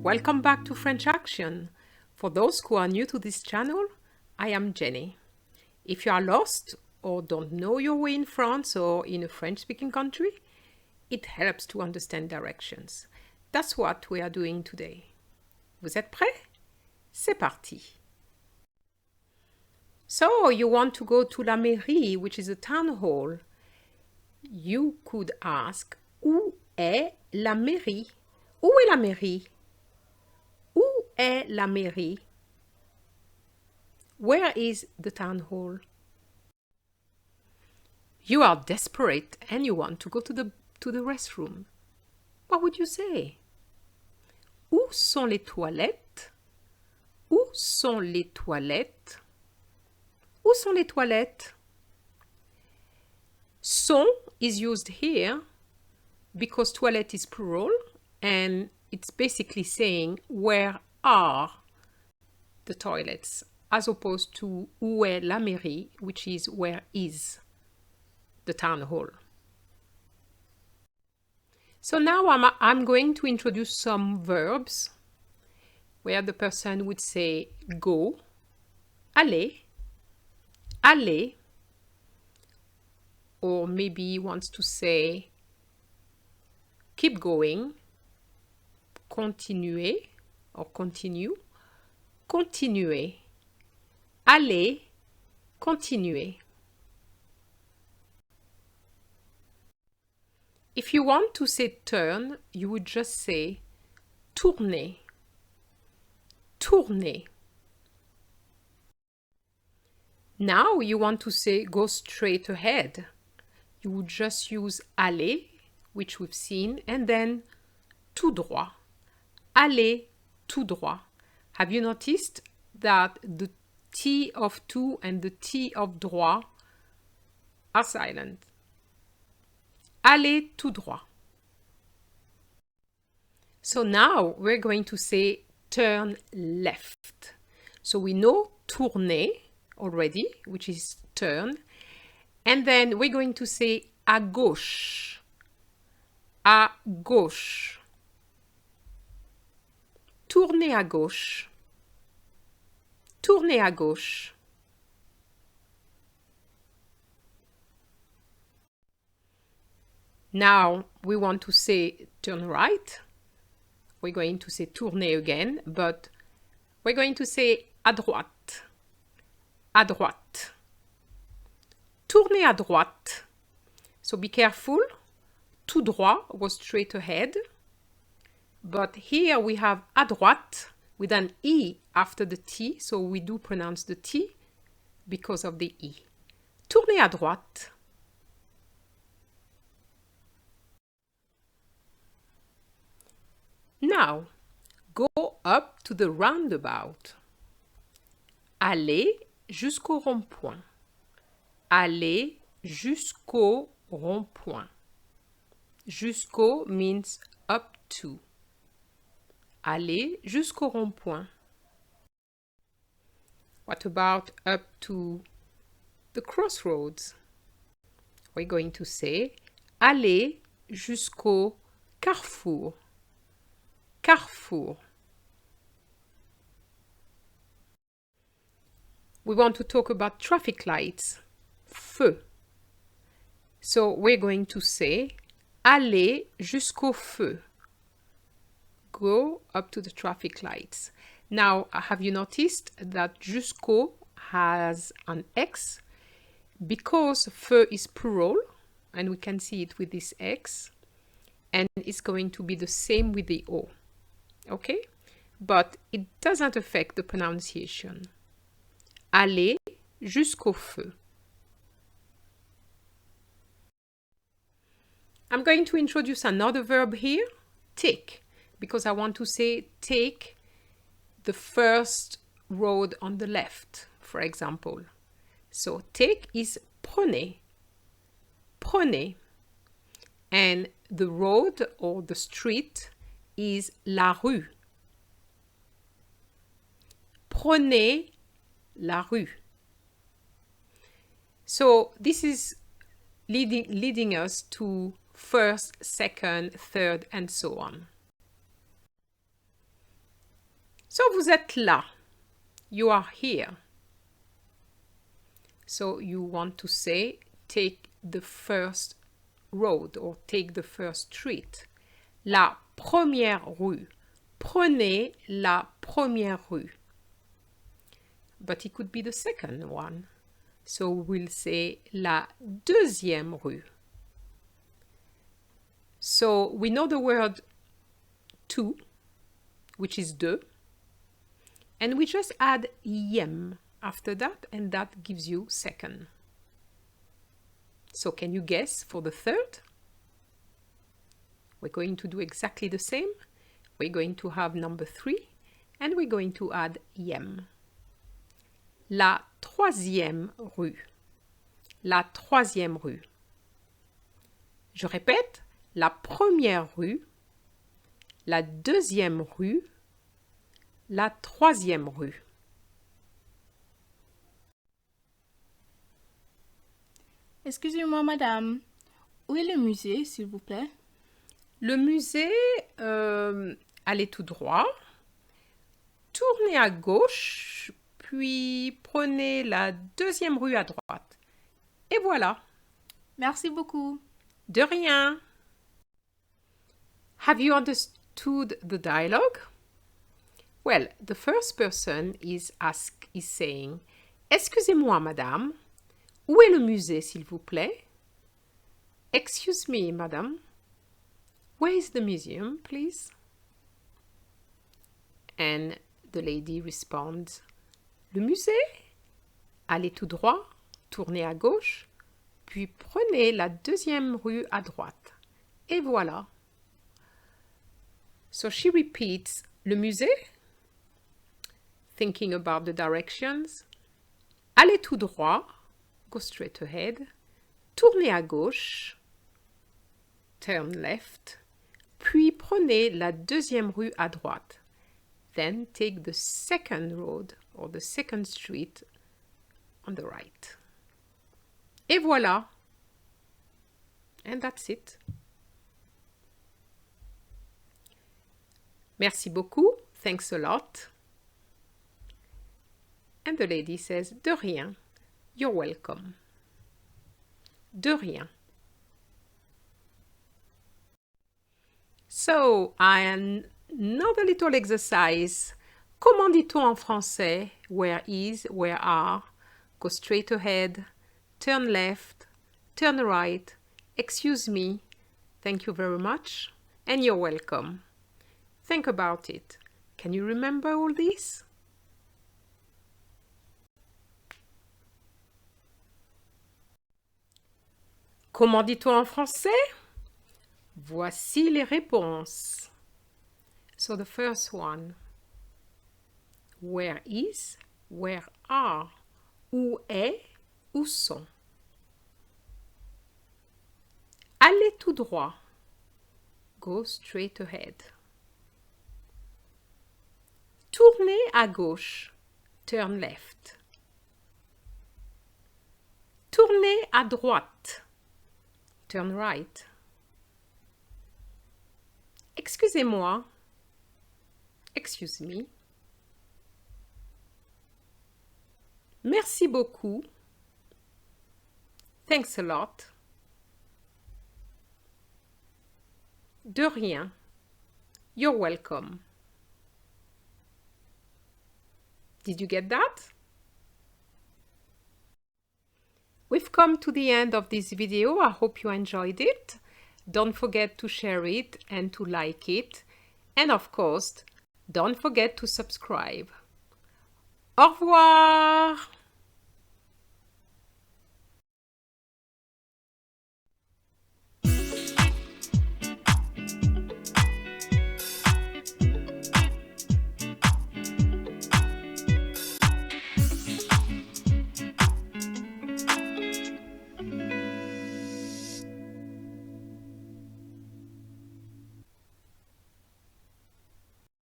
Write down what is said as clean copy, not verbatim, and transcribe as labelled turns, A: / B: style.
A: Welcome back to French Action. For those who are new to this channel, I am Jenny. If you are lost or don't know your way in France or in a French-speaking country, it helps to understand directions. That's what we are doing today. Vous êtes prêts? C'est parti! So, you want to go to la mairie, which is a town hall. You could ask, où est la mairie? Où est la mairie? Où est la mairie? Where is the town hall? You are desperate and you want to go to the restroom. What would you say? Où sont les toilettes? Où sont les toilettes? Où sont les toilettes? Sont is used here because toilette is plural and it's basically saying where are the toilets as opposed to où est la mairie, which is where is the town hall. So now I'm going to introduce some verbs where the person would say go, aller, aller, or maybe he wants to say keep going, continuer or continue, continuer, aller, continuer. If you want to say turn, you would just say tourner, tourner. Now you want to say go straight ahead. You would just use aller, which we've seen, and then tout droit. Aller tout droit. Have you noticed that the T of tout and the T of droit are silent? Aller tout droit. So now we're going to say turn left. So we know tourner already, which is turn. And then we're going to say à gauche. À gauche. Tournez à gauche. Tournez à gauche. Now we want to say turn right. We're going to say tourner again, but we're going to say à droite. À droite. Tournez à droite. So be careful. Tout droit was straight ahead. But here we have à droite with an E after the T. So we do pronounce the T because of the E. Tournez à droite. Now, go up to the roundabout. Allez jusqu'au rond-point. Allez jusqu'au rond-point. Jusqu'au means up to. Allez jusqu'au rond-point. What about up to the crossroads? We're going to say allez jusqu'au carrefour. Carrefour. We want to talk about traffic lights. Feu. So we're going to say allez jusqu'au feu. Go up to the traffic lights. Now, have you noticed that jusqu'au has an X? Because feu is plural, and we can see it with this X, and it's going to be the same with the O. Okay? But it doesn't affect the pronunciation. Aller jusqu'au feu. I'm going to introduce another verb here, take, because I want to say take the first road on the left, for example. So take is prenez, prenez, and the road or the street is la rue. Prenez la rue. So this is leading us to first, second, third, and so on. So, vous êtes là. You are here. So, you want to say, take the first road or take the first street. La première rue. Prenez la première rue. But it could be the second one. So we'll say la deuxième rue. So we know the word to, which is de, and we just add ième after that, and that gives you second. So can you guess for the third? We're going to do exactly the same. We're going to have number 3, and we're going to add ième. La troisième rue. La troisième rue. Je répète, la première rue, la deuxième rue, la troisième rue.
B: Excusez-moi, madame. Où est le musée, s'il vous plaît?
A: Le musée, allez tout droit, tournez à gauche, puis prenez la deuxième rue à droite. Et voilà.
B: Merci beaucoup.
A: De rien. Have you understood the dialogue? Well, the first person is saying, excusez-moi, madame. Où est le musée, s'il vous plaît? Excuse me, madame. Where is the museum, please? And the lady responds, le musée? Allez tout droit, tournez à gauche, puis prenez la deuxième rue à droite. Et voilà. So she repeats, le musée? Thinking about the directions. Allez tout droit, go straight ahead. Tournez à gauche, turn left. Puis prenez la deuxième rue à droite. Then take the second road or the second street on the right. Et voilà. And that's it. Merci beaucoup. Thanks a lot. And the lady says, de rien. You're welcome. De rien. So, another little exercise. Comment dit-on en français? Where is, where are? Go straight ahead. Turn left. Turn right. Excuse me. Thank you very much. And you're welcome. Think about it. Can you remember all this? Comment dit-on en français? Voici les réponses. So the first one. Where is, where are? Où est, où sont? Allez tout droit. Go straight ahead. Tournez à gauche. Turn left. Tournez à droite. Turn right. Excusez-moi. Excuse me. Merci beaucoup. Thanks a lot. De rien. You're welcome. Did you get that? We've come to the end of this video. I hope you enjoyed it. Don't forget to share it and to like it. And of course, don't forget to subscribe. Au revoir!